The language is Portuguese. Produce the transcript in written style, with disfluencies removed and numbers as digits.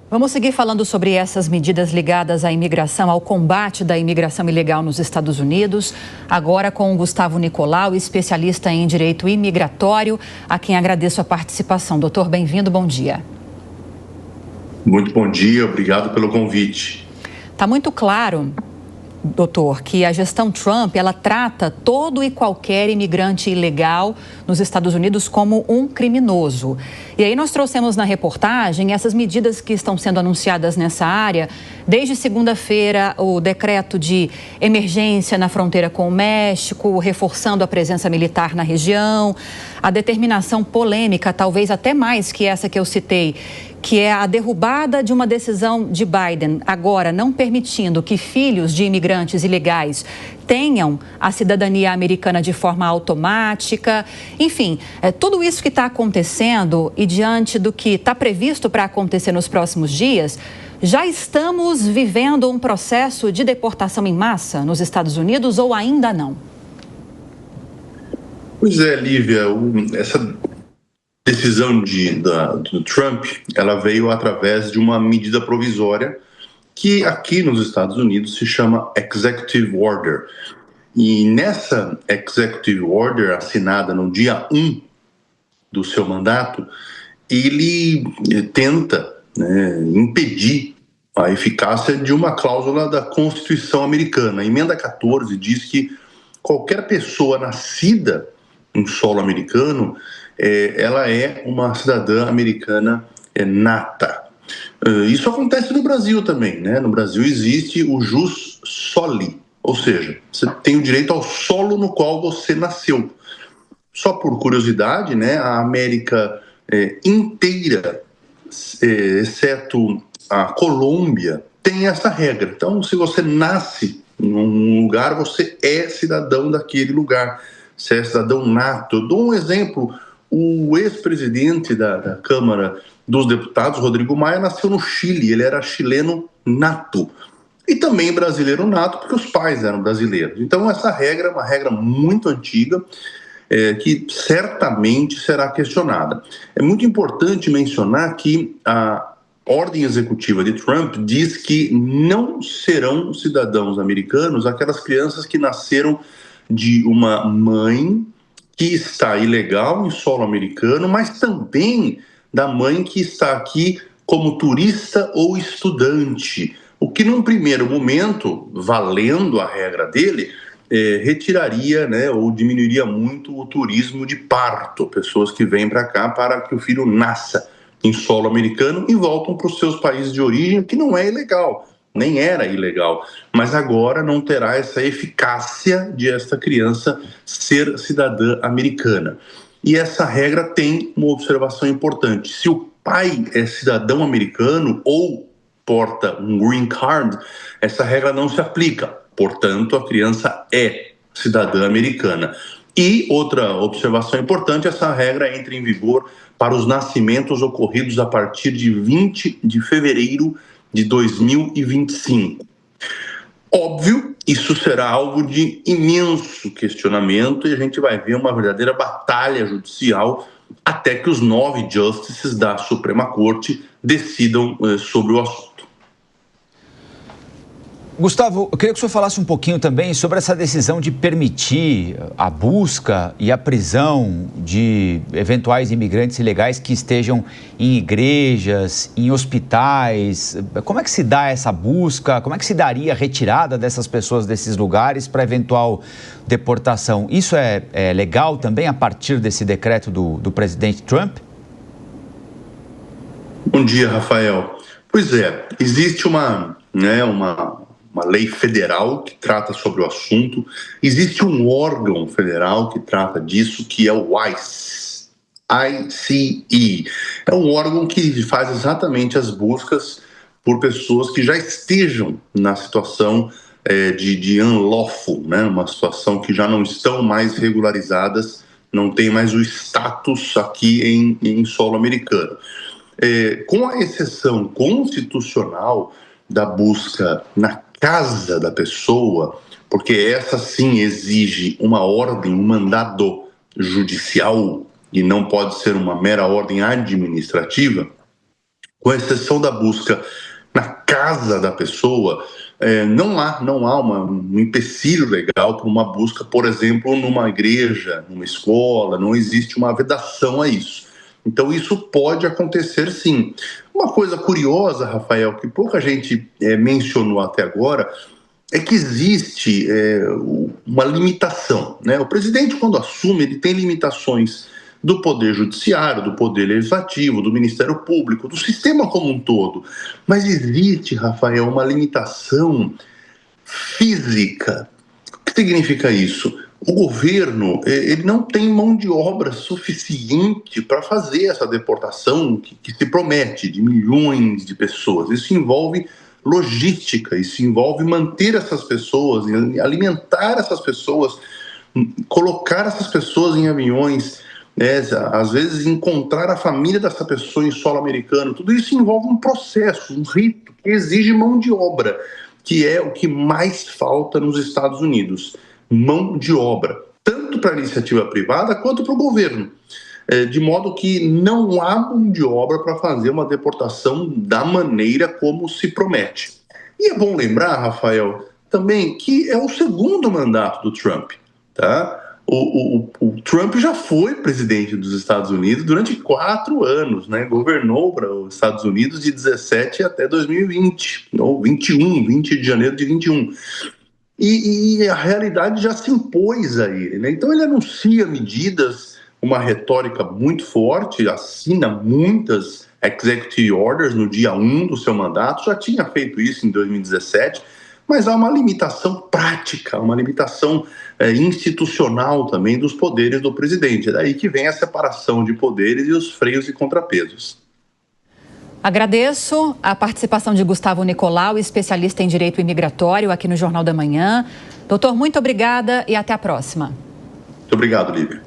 Vamos seguir falando sobre essas medidas ligadas à imigração, ao combate da imigração ilegal nos Estados Unidos. Agora com o Gustavo Nicolau, especialista em direito imigratório, a quem agradeço a participação. Doutor, bem-vindo, bom dia. Muito bom dia, obrigado pelo convite. Está muito claro, doutor, que a gestão Trump, ela trata todo e qualquer imigrante ilegal nos Estados Unidos como um criminoso. E aí nós trouxemos na reportagem essas medidas que estão sendo anunciadas nessa área. Desde segunda-feira, o decreto de emergência na fronteira com o México, reforçando a presença militar na região, a determinação polêmica, talvez até mais que essa que eu citei, que é a derrubada de uma decisão de Biden, agora não permitindo que filhos de imigrantes ilegais tenham a cidadania americana de forma automática. Enfim, tudo isso que está acontecendo e diante do que está previsto para acontecer nos próximos dias, já estamos vivendo um processo de deportação em massa nos Estados Unidos ou ainda não? Pois é, Lívia, essa decisão do Trump, ela veio através de uma medida provisória que aqui nos Estados Unidos se chama Executive Order. E nessa Executive Order, assinada no dia 1 do seu mandato, ele tenta impedir a eficácia de uma cláusula da Constituição americana. A emenda 14 diz que qualquer pessoa nascida em solo americano, ela é uma cidadã americana nata. Isso acontece no Brasil também, né? No Brasil existe o jus soli, ou seja, você tem o direito ao solo no qual você nasceu. Só por curiosidade, né, a América inteira, exceto a Colômbia, tem essa regra. Então, se você nasce num lugar, você é cidadão daquele lugar. Você é cidadão nato. Eu dou um exemplo. O ex-presidente da Câmara dos Deputados, Rodrigo Maia, nasceu no Chile. Ele era chileno nato. E também brasileiro nato, porque os pais eram brasileiros. Então, essa regra é uma regra muito antiga, que certamente será questionada. É muito importante mencionar que a ordem executiva de Trump diz que não serão cidadãos americanos aquelas crianças que nasceram de uma mãe que está ilegal em solo americano, mas também da mãe que está aqui como turista ou estudante, o que num primeiro momento, valendo a regra dele, retiraria, né, ou diminuiria muito o turismo de parto, pessoas que vêm para cá para que o filho nasça em solo americano e voltam para os seus países de origem, que não é ilegal, nem era ilegal, mas agora não terá essa eficácia de esta criança ser cidadã americana. E essa regra tem uma observação importante: se o pai é cidadão americano ou porta um green card, essa regra não se aplica. Portanto, a criança é cidadã americana. E outra observação importante: essa regra entra em vigor para os nascimentos ocorridos a partir de 20 de fevereiro de 2025. Óbvio, isso será alvo de imenso questionamento e a gente vai ver uma verdadeira batalha judicial até que os 9 justices da Suprema Corte decidam sobre o assunto. Gustavo, eu queria que o senhor falasse um pouquinho também sobre essa decisão de permitir a busca e a prisão de eventuais imigrantes ilegais que estejam em igrejas, em hospitais. Como é que se dá essa busca? Como é que se daria a retirada dessas pessoas desses lugares para eventual deportação? Isso é legal também a partir desse decreto do presidente Trump? Bom dia, Rafael. Pois é, existe uma lei federal que trata sobre o assunto. Existe um órgão federal que trata disso, que é o ICE. É um órgão que faz exatamente as buscas por pessoas que já estejam na situação de unlawful, né? Uma situação que já não estão mais regularizadas, não tem mais o status aqui em solo americano. Com a exceção constitucional da busca na casa da pessoa, porque essa sim exige uma ordem, um mandado judicial e não pode ser uma mera ordem administrativa. com exceção da busca na casa da pessoa, não há um empecilho legal para uma busca, por exemplo, numa igreja, numa escola, não existe uma vedação a isso. Então isso pode acontecer sim. Uma coisa curiosa, Rafael, que pouca gente mencionou até agora, é que existe uma limitação, né? O presidente, quando assume, ele tem limitações do Poder Judiciário, do Poder Legislativo, do Ministério Público, do sistema como um todo. Mas existe, Rafael, uma limitação física. O que significa isso? O governo ele não tem mão de obra suficiente para fazer essa deportação que se promete de milhões de pessoas. Isso envolve logística, isso envolve manter essas pessoas, alimentar essas pessoas, colocar essas pessoas em aviões, às vezes encontrar a família dessa pessoa em solo americano. Tudo isso envolve um processo, um rito que exige mão de obra, que é o que mais falta nos Estados Unidos. Mão de obra, tanto para a iniciativa privada quanto para o governo, de modo que não há mão de obra para fazer uma deportação da maneira como se promete. E é bom lembrar, Rafael, também que é o segundo mandato do Trump, tá? O Trump já foi presidente dos Estados Unidos durante 4 anos, né? Governou para os Estados Unidos de 17 até 2020, ou 21, 20 de janeiro de 21. E a realidade já se impôs a ele, né? Então ele anuncia medidas, uma retórica muito forte, assina muitas executive orders no dia 1 do seu mandato, já tinha feito isso em 2017, mas há uma limitação prática, uma limitação institucional também dos poderes do presidente. É daí que vem a separação de poderes e os freios e contrapesos. Agradeço a participação de Gustavo Nicolau, especialista em direito imigratório, aqui no Jornal da Manhã. Doutor, muito obrigada e até a próxima. Muito obrigado, Lívia.